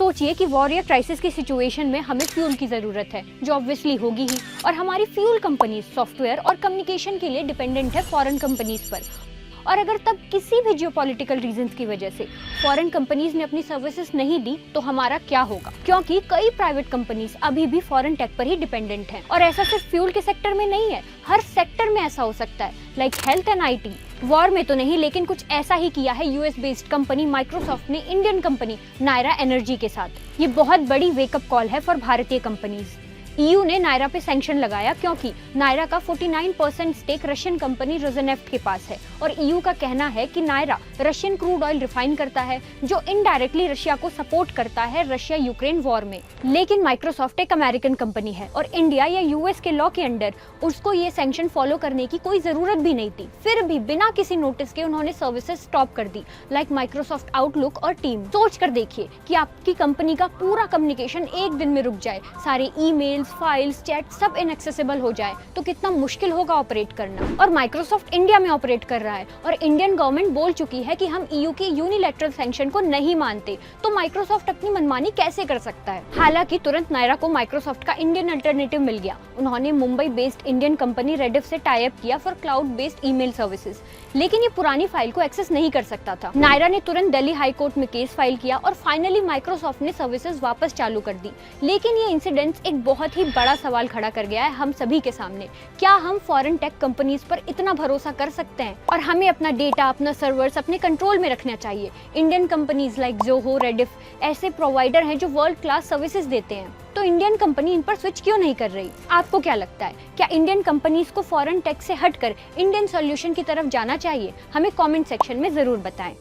सोचिए कि वॉर या क्राइसिस की सिचुएशन में हमें फ्यूल की जरूरत है, जो ऑब्वियसली होगी ही, और हमारी फ्यूल कंपनीज सॉफ्टवेयर और कम्युनिकेशन के लिए डिपेंडेंट है फॉरेन कंपनीज पर। और अगर तब किसी भी जियोपॉलिटिकल रीजंस की वजह से फॉरेन कंपनीज ने अपनी सर्विसेज नहीं दी तो हमारा क्या होगा? क्योंकि कई प्राइवेट कंपनीज अभी भी फॉरेन टेक पर ही डिपेंडेंट हैं। और ऐसा सिर्फ फ्यूल के सेक्टर में नहीं है, हर सेक्टर में ऐसा हो सकता है, like health and IT। War में तो नहीं, लेकिन कुछ ऐसा ही किया है यूएस बेस्ड कंपनी माइक्रोसॉफ्ट ने इंडियन कंपनी नायरा एनर्जी के साथ। ये बहुत बड़ी वेकअप कॉल है फॉर भारतीय कंपनीज। EU ने नायरा पे सैंक्शन लगाया क्योंकि नायरा का 49% स्टेक रशियन कंपनी रोजनेफ्ट के पास है, और EU का कहना है कि Nayara Russian crude oil refine करता है, जो इनडायरेक्टली रशिया को सपोर्ट करता है रशिया यूक्रेन वॉर में। लेकिन माइक्रोसॉफ्ट एक अमेरिकन कंपनी है और इंडिया या US के लॉ के अंडर उसको ये सैंक्शन फॉलो करने की कोई जरूरत भी नहीं थी। फिर भी बिना किसी नोटिस के उन्होंने सर्विसेज स्टॉप कर दी, लाइक माइक्रोसॉफ्ट आउटलुक और टीम। सोच कर देखिए कि आपकी कंपनी का पूरा कम्युनिकेशन एक दिन में रुक जाए, सारे ईमेल्स, फाइल्स, चैट सब इनएक्सेसिबल हो जाए तो कितना मुश्किल होगा ऑपरेट करना। और माइक्रोसॉफ्ट इंडिया में ऑपरेट कर रहा है और इंडियन गवर्नमेंट बोल चुकी है कि हम EU के यूनिलैटरल सैंक्शन को नहीं मानते, तो माइक्रोसॉफ्ट अपनी मनमानी कैसे कर सकता है? हालांकि तुरंत नायरा को माइक्रोसॉफ्ट का इंडियन अल्टरनेटिव मिल गया। उन्होंने Mumbai based Indian company Rediff से टाई अप किया for cloud based email services, लेकिन ये पुरानी फाइल को एक्सेस नहीं कर सकता था। नायरा ने तुरंत दिल्ली हाई कोर्ट में केस फाइल किया और फाइनली माइक्रोसॉफ्ट ने सर्विसेज वापस चालू कर दी। लेकिन ये इंसिडेंट एक बहुत ही बड़ा सवाल खड़ा कर गया है हम सभी के सामने। क्या हम फॉरेन टेक कंपनीज पर इतना भरोसा कर सकते हैं? और हमें अपना डेटा, अपना सर्वर्स अपने कंट्रोल में रखना चाहिए। Indian companies like Zoho, Rediff ऐसे प्रोवाइडर हैं जो वर्ल्ड क्लास सर्विसेज देते हैं, तो इंडियन कंपनी इन पर स्विच क्यों नहीं कर रही? आपको क्या लगता है, क्या इंडियन कंपनीज को फॉरेन टेक से हटकर इंडियन सॉल्यूशन की तरफ जाना चाहिए? हमें कमेंट सेक्शन में जरूर बताएं।